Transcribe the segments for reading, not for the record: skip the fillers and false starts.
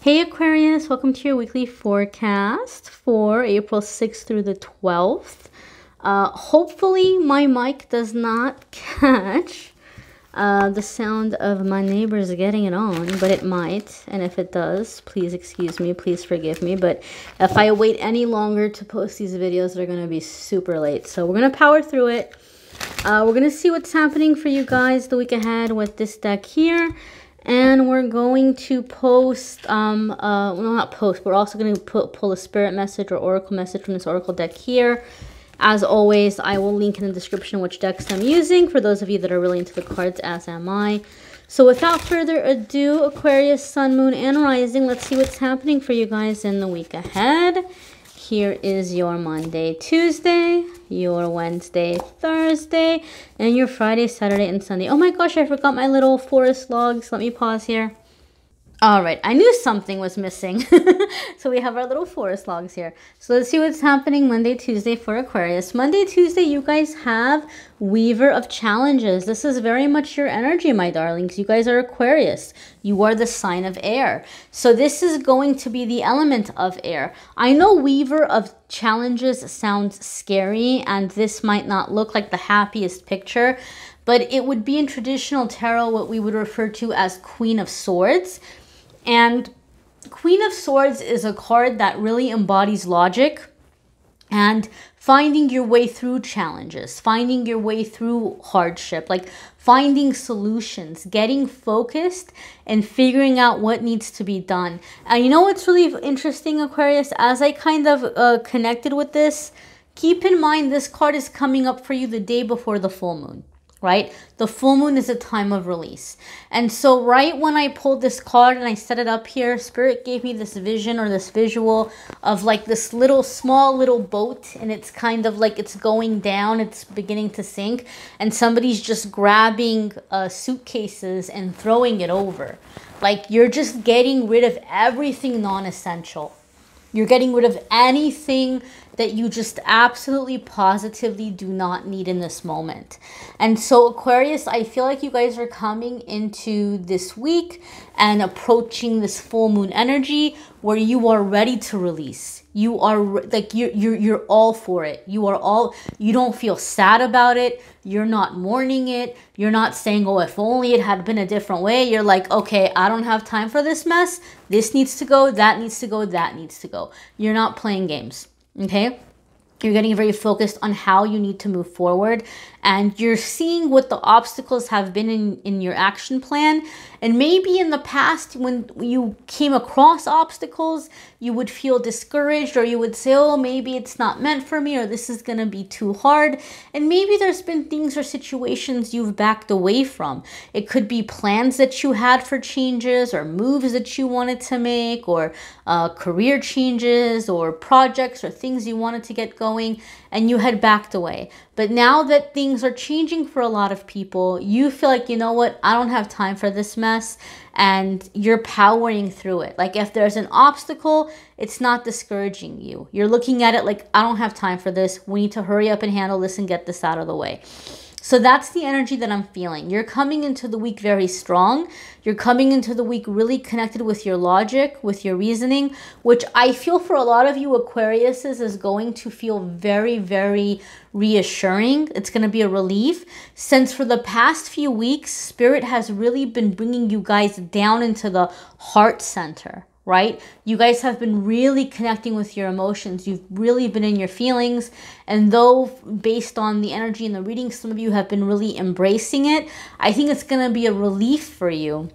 Hey Aquarius, welcome to your weekly forecast for April 6th through the 12th. Hopefully my mic does not catch the sound of my neighbors getting it on, but it might. And if it does, please excuse me, please forgive me. But if I wait any longer to post these videos, they're going to be super late. So we're going to power through it. We're going to see what's happening for you guys the week ahead with this deck here. And we're going to post, well, not post, we're also going to pull a spirit message or oracle message from this oracle deck here. As always, I will link in the description which decks I'm using for those of you that are really into the cards, as am I. So without further ado, Aquarius, Sun, Moon, and Rising, let's see what's happening for you guys in the week ahead. Here is your Monday, Tuesday, your Wednesday, Thursday, and your Friday, Saturday, and Sunday. Oh my gosh, I forgot my little forest logs. Let me pause here. All right, I knew something was missing. So we have our little forest logs here. So let's see what's happening Monday, Tuesday for Aquarius. Monday, Tuesday, you guys have Weaver of Challenges. This is very much your energy, my darlings. You guys are Aquarius. You are the sign of air. So this is going to be the element of air. I know Weaver of Challenges sounds scary, and this might not look like the happiest picture, but it would be in traditional tarot what we would refer to as Queen of Swords. And Queen of Swords is a card that really embodies logic and finding your way through challenges, finding your way through hardship, like finding solutions, getting focused and figuring out what needs to be done. And you know what's really interesting, Aquarius? As I kind of connected with this, keep in mind this card is coming up for you the day before the full moon. Right? The full moon is a time of release. And so right when I pulled this card and I set it up here, Spirit gave me this vision or this visual of like this small little boat, and it's kind of like it's going down, it's beginning to sink, and somebody's just grabbing suitcases and throwing it over. Like you're just getting rid of everything non-essential. You're getting rid of anything that you just absolutely positively do not need in this moment. And so Aquarius, I feel like you guys are coming into this week and approaching this full moon energy where you are ready to release. You are like you're all for it. You don't feel sad about it. You're not mourning it. You're not saying, oh, if only it had been a different way. You're like, okay, I don't have time for this mess. This needs to go, that needs to go, that needs to go. You're not playing games. Okay? You're getting very focused on how you need to move forward, and you're seeing what the obstacles have been in your action plan. And maybe in the past when you came across obstacles, you would feel discouraged, or you would say, oh, maybe it's not meant for me, or this is going to be too hard. And maybe there's been things or situations you've backed away from. It could be plans that you had for changes, or moves that you wanted to make, or career changes, or projects or things you wanted to get going, and you had backed away. But now that things are changing for a lot of people, you feel like, you know what, I don't have time for this mess, and you're powering through it. Like if there's an obstacle, it's not discouraging you. You're looking at it like, I don't have time for this. We need to hurry up and handle this and get this out of the way. So that's the energy that I'm feeling. You're coming into the week very strong. You're coming into the week really connected with your logic, with your reasoning, which I feel for a lot of you Aquariuses is going to feel very, very reassuring. It's going to be a relief, since for the past few weeks, Spirit has really been bringing you guys down into the heart center. Right? You guys have been really connecting with your emotions. You've really been in your feelings. And though based on the energy in the reading, some of you have been really embracing it, I think it's going to be a relief for you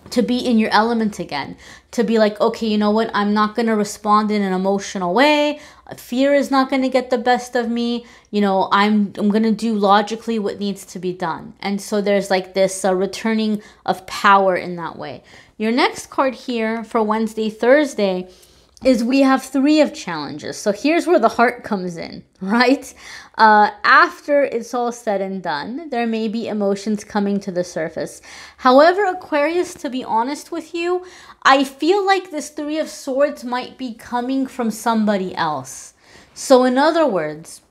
to be in your element again. To be like, okay, you know what? I'm not going to respond in an emotional way. Fear is not going to get the best of me. You know, I'm going to do logically what needs to be done. And so there's like this returning of power in that way. Your next card here for Wednesday, Thursday is we have 3 of Challenges. So here's where the heart comes in, right? After it's all said and done, there may be emotions coming to the surface. However, Aquarius, to be honest with you, I feel like this 3 of Swords might be coming from somebody else. So in other words,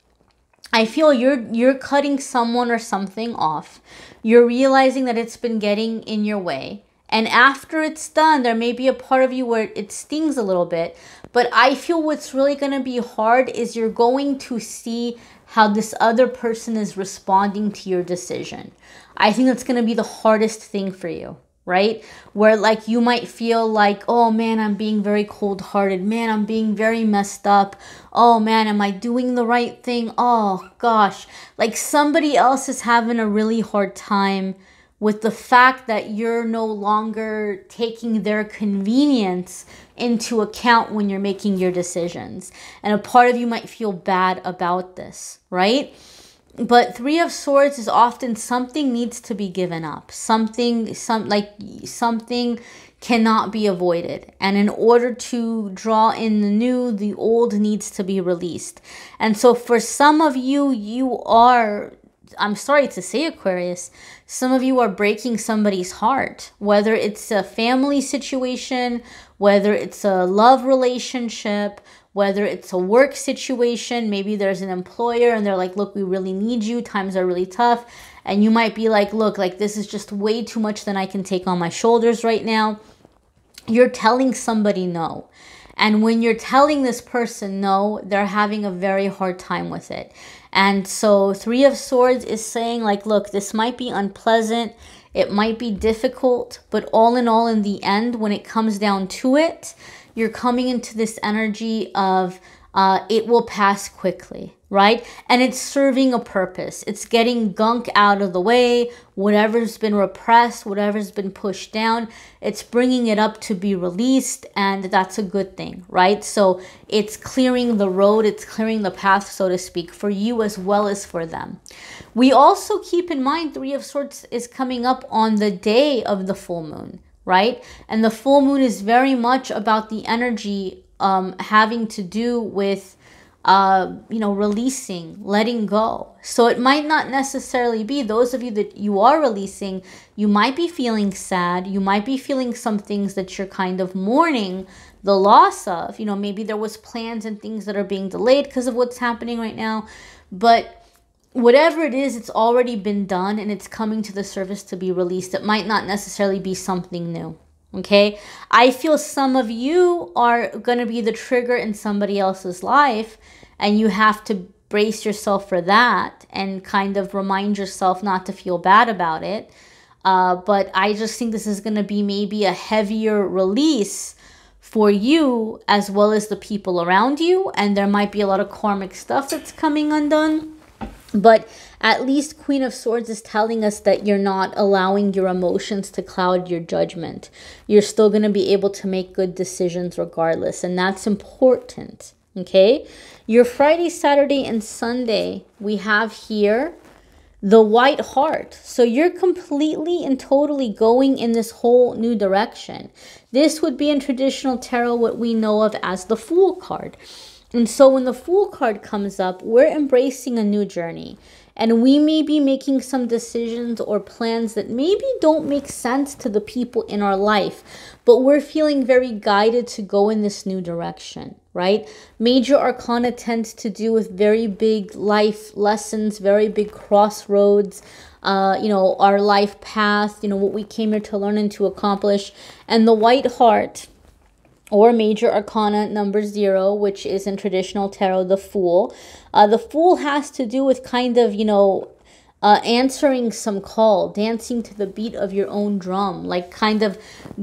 I feel you're cutting someone or something off. You're realizing that it's been getting in your way. And after it's done, there may be a part of you where it stings a little bit. But I feel what's really going to be hard is you're going to see how this other person is responding to your decision. I think that's going to be the hardest thing for you, right? Where like you might feel like, oh man, I'm being very cold-hearted. Man, I'm being very messed up. Oh man, am I doing the right thing? Oh gosh, like somebody else is having a really hard time with the fact that you're no longer taking their convenience into account when you're making your decisions. And a part of you might feel bad about this, right? But Three of Swords is often something needs to be given up. Something cannot be avoided. And in order to draw in the new, the old needs to be released. And so for some of you, you are, I'm sorry to say, Aquarius, some of you are breaking somebody's heart, whether it's a family situation, whether it's a love relationship, whether it's a work situation. Maybe there's an employer and they're like, look, we really need you. Times are really tough. And you might be like, look, like this is just way too much than I can take on my shoulders right now. You're telling somebody no. And when you're telling this person no, they're having a very hard time with it. And so Three of Swords is saying like, look, this might be unpleasant. It might be difficult, but all in all, in the end, when it comes down to it, you're coming into this energy of it will pass quickly, right? And it's serving a purpose. It's getting gunk out of the way, whatever's been repressed, whatever's been pushed down, it's bringing it up to be released, and that's a good thing, right? So it's clearing the road, it's clearing the path, so to speak, for you as well as for them. We also keep in mind Three of Swords is coming up on the day of the full moon, right? And the full moon is very much about the energy having to do with, you know, releasing, letting go. So it might not necessarily be those of you that you are releasing, you might be feeling sad. You might be feeling some things that you're kind of mourning the loss of. You know, maybe there was plans and things that are being delayed because of what's happening right now. But whatever it is, it's already been done and it's coming to the surface to be released. It might not necessarily be something new. Okay, I feel some of you are going to be the trigger in somebody else's life, and you have to brace yourself for that and kind of remind yourself not to feel bad about it. But I just think this is going to be maybe a heavier release for you as well as the people around you, and there might be a lot of karmic stuff that's coming undone. But at least Queen of Swords is telling us that you're not allowing your emotions to cloud your judgment. You're still going to be able to make good decisions regardless. And that's important. Okay. Your Friday, Saturday, and Sunday, we have here the White Heart. So you're completely and totally going in this whole new direction. This would be in traditional tarot what we know of as the Fool card. And so when the Fool card comes up, we're embracing a new journey. And we may be making some decisions or plans that maybe don't make sense to the people in our life, but we're feeling very guided to go in this new direction, right? Major Arcana tends to do with very big life lessons, very big crossroads, you know, our life path, you know, what we came here to learn and to accomplish. And the White Heart, or Major Arcana number 0, which is in traditional tarot, the Fool. The Fool has to do with kind of, you know, answering some call, dancing to the beat of your own drum, like kind of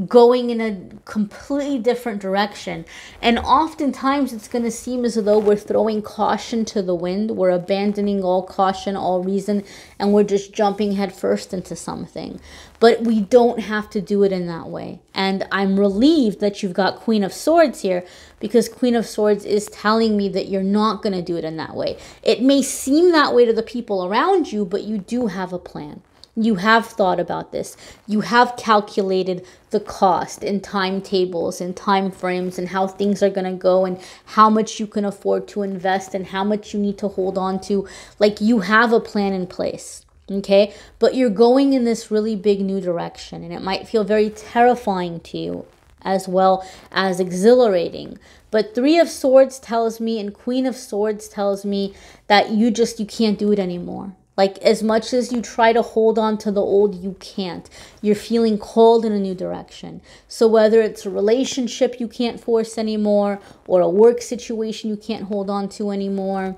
going in a completely different direction. And oftentimes it's going to seem as though we're throwing caution to the wind. We're abandoning all caution, all reason, and we're just jumping headfirst into something. But we don't have to do it in that way. And I'm relieved that you've got Queen of Swords here, because Queen of Swords is telling me that you're not going to do it in that way. It may seem that way to the people around you, but you do have a plan. You have thought about this. You have calculated the cost in timetables and time frames and how things are going to go and how much you can afford to invest and how much you need to hold on to. Like, you have a plan in place. Okay, but you're going in this really big new direction, and it might feel very terrifying to you as well as exhilarating. But Three of Swords tells me and Queen of Swords tells me that you can't do it anymore. Like, as much as you try to hold on to the old, you can't. You're feeling called in a new direction. So whether it's a relationship you can't force anymore, or a work situation you can't hold on to anymore,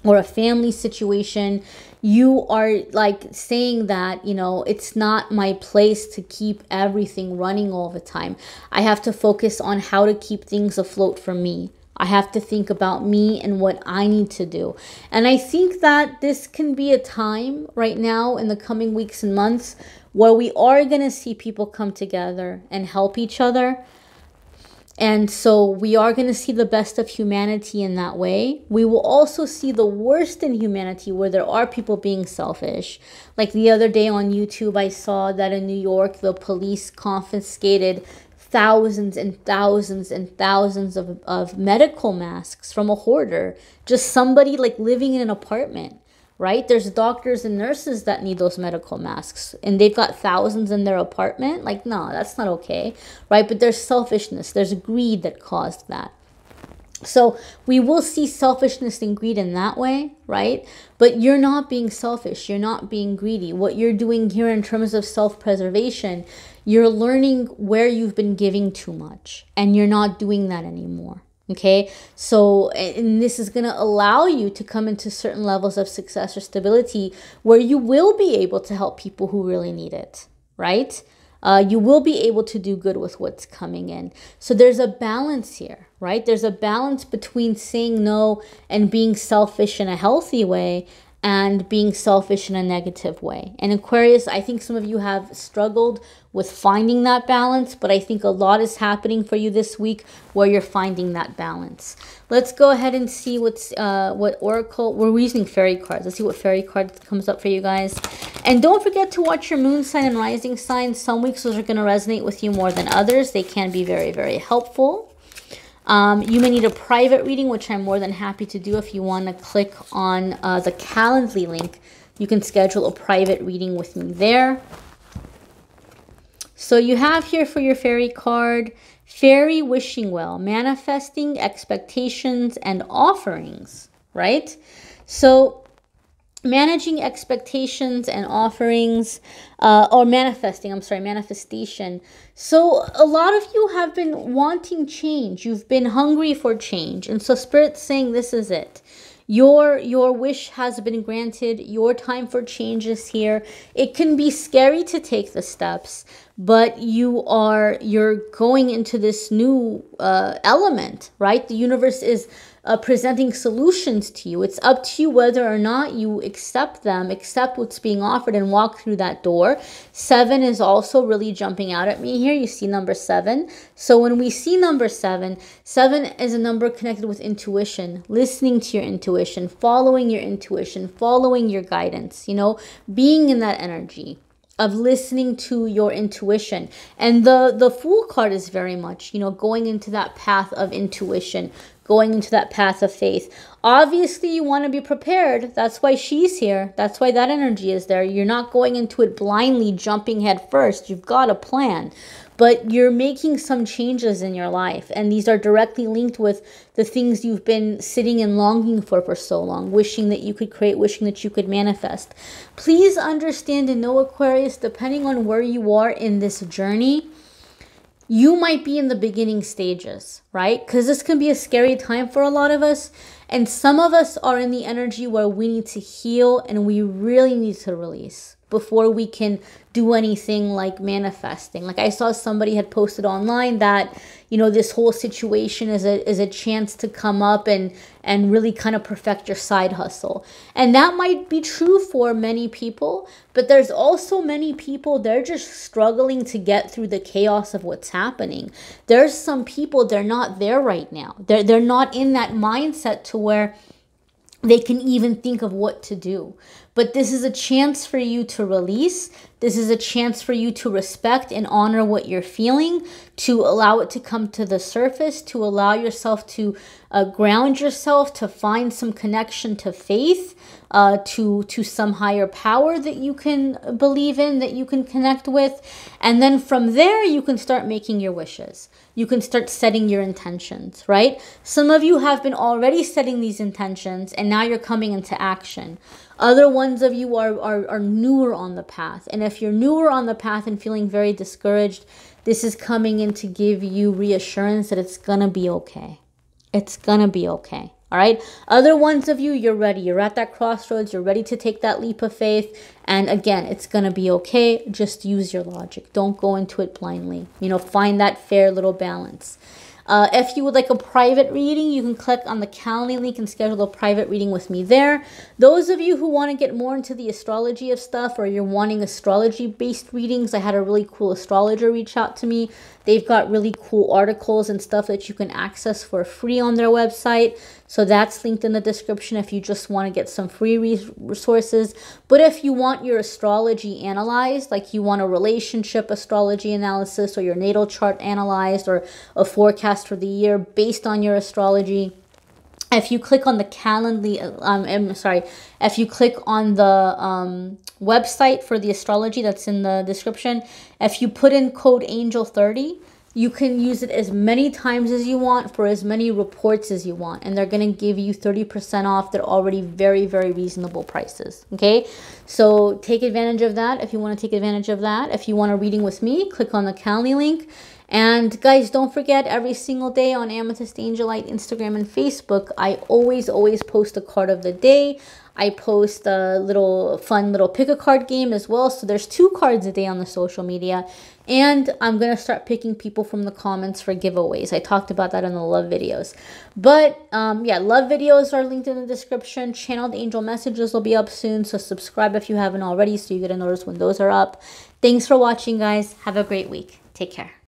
or a family situation, you are like saying that, you know, it's not my place to keep everything running all the time. I have to focus on how to keep things afloat for me. I have to think about me and what I need to do. And I think that this can be a time right now in the coming weeks and months where we are going to see people come together and help each other. And so we are going to see the best of humanity in that way. We will also see the worst in humanity where there are people being selfish. Like the other day on YouTube, I saw that in New York, the police confiscated thousands and thousands and thousands of medical masks from a hoarder. Just somebody like living in an apartment, right? There's doctors and nurses that need those medical masks, and they've got thousands in their apartment. Like, no, that's not okay, right? But there's selfishness, there's greed that caused that. So we will see selfishness and greed in that way, right? But you're not being selfish. You're not being greedy. What you're doing here in terms of self-preservation, you're learning where you've been giving too much, and you're not doing that anymore. Okay, so, and this is going to allow you to come into certain levels of success or stability where you will be able to help people who really need it, right? You will be able to do good with what's coming in. So there's a balance here, right? There's a balance between saying no and being selfish in a healthy way and being selfish in a negative way. And Aquarius, I think some of you have struggled with finding that balance, but I think a lot is happening for you this week where you're finding that balance. Let's go ahead and see what Oracle, we're using fairy cards. Let's see what fairy card comes up for you guys. And don't forget to watch your moon sign and rising sign. Some weeks those are going to resonate with you more than others. They can be very, very helpful. You may need a private reading, which I'm more than happy to do. If you want to click on the Calendly link, you can schedule a private reading with me there. So you have here for your fairy card, Fairy Wishing Well, manifesting expectations and offerings, right? So managing expectations and offerings, or manifesting, I'm sorry, manifestation. So a lot of you have been wanting change. You've been hungry for change. And so Spirit's saying this is it. Your wish has been granted. Your time for change is here. It can be scary to take the steps, but you're going into this new element, right? The universe is presenting solutions to you. It's up to you whether or not you accept them, accept what's being offered, and walk through that door. 7 is also really jumping out at me here. You see number 7. So when we see number 7, 7 is a number connected with intuition, listening to your intuition, following your guidance, you know, being in that energy of listening to your intuition. And the Fool card is very much, you know, going into that path of intuition, going into that path of faith. Obviously, you want to be prepared. That's why she's here. That's why that energy is there. You're not going into it blindly, jumping head first. You've got a plan. But you're making some changes in your life. And these are directly linked with the things you've been sitting and longing for so long, wishing that you could create, wishing that you could manifest. Please understand and know, Aquarius, depending on where you are in this journey, you might be in the beginning stages, right? Because this can be a scary time for a lot of us. And some of us are in the energy where we need to heal and we really need to release before we can do anything like manifesting. Like I saw somebody had posted online that, you know, this whole situation is a chance to come up and really kind of perfect your side hustle. And that might be true for many people, but there's also many people, they're just struggling to get through the chaos of what's happening. There's some people, they're not there right now. They're not in that mindset to where they can even think of what to do. But this is a chance for you to release. This is a chance for you to respect and honor what you're feeling, to allow it to come to the surface, to allow yourself to ground yourself, to find some connection to faith, to some higher power that you can believe in, that you can connect with. And then from there, you can start making your wishes. You can start setting your intentions, right? Some of you have been already setting these intentions and now you're coming into action. Other ones of you are newer on the path. And if you're newer on the path and feeling very discouraged, this is coming in to give you reassurance that it's going to be okay. It's going to be okay. All right. Other ones of you, you're ready. You're at that crossroads. You're ready to take that leap of faith. And again, it's going to be okay. Just use your logic. Don't go into it blindly. You know, find that fair little balance. If you would like a private reading, you can click on the Calendly link and schedule a private reading with me there. Those of you who want to get more into the astrology of stuff, or you're wanting astrology-based readings, I had a really cool astrologer reach out to me. They've got really cool articles and stuff that you can access for free on their website. So that's linked in the description if you just want to get some free resources. But if you want your astrology analyzed, like you want a relationship astrology analysis or your natal chart analyzed or a forecast for the year based on your astrology, if you click on the Calendly, if you click on the website for the astrology that's in the description, if you put in code ANGEL30, you can use it as many times as you want for as many reports as you want. And they're going to give you 30% off. They're already very, very reasonable prices. Okay. So take advantage of that if you want to take advantage of that. If you want a reading with me, click on the Calendly link. And guys, don't forget, every single day on Amethyst Angellight, Instagram, and Facebook, I always post a card of the day. I post a fun little pick a card game as well. So there's 2 cards a day on the social media. And I'm going to start picking people from the comments for giveaways. I talked about that in the love videos. But yeah, love videos are linked in the description. Channeled angel messages will be up soon. So subscribe if you haven't already so you get a notice when those are up. Thanks for watching, guys. Have a great week. Take care.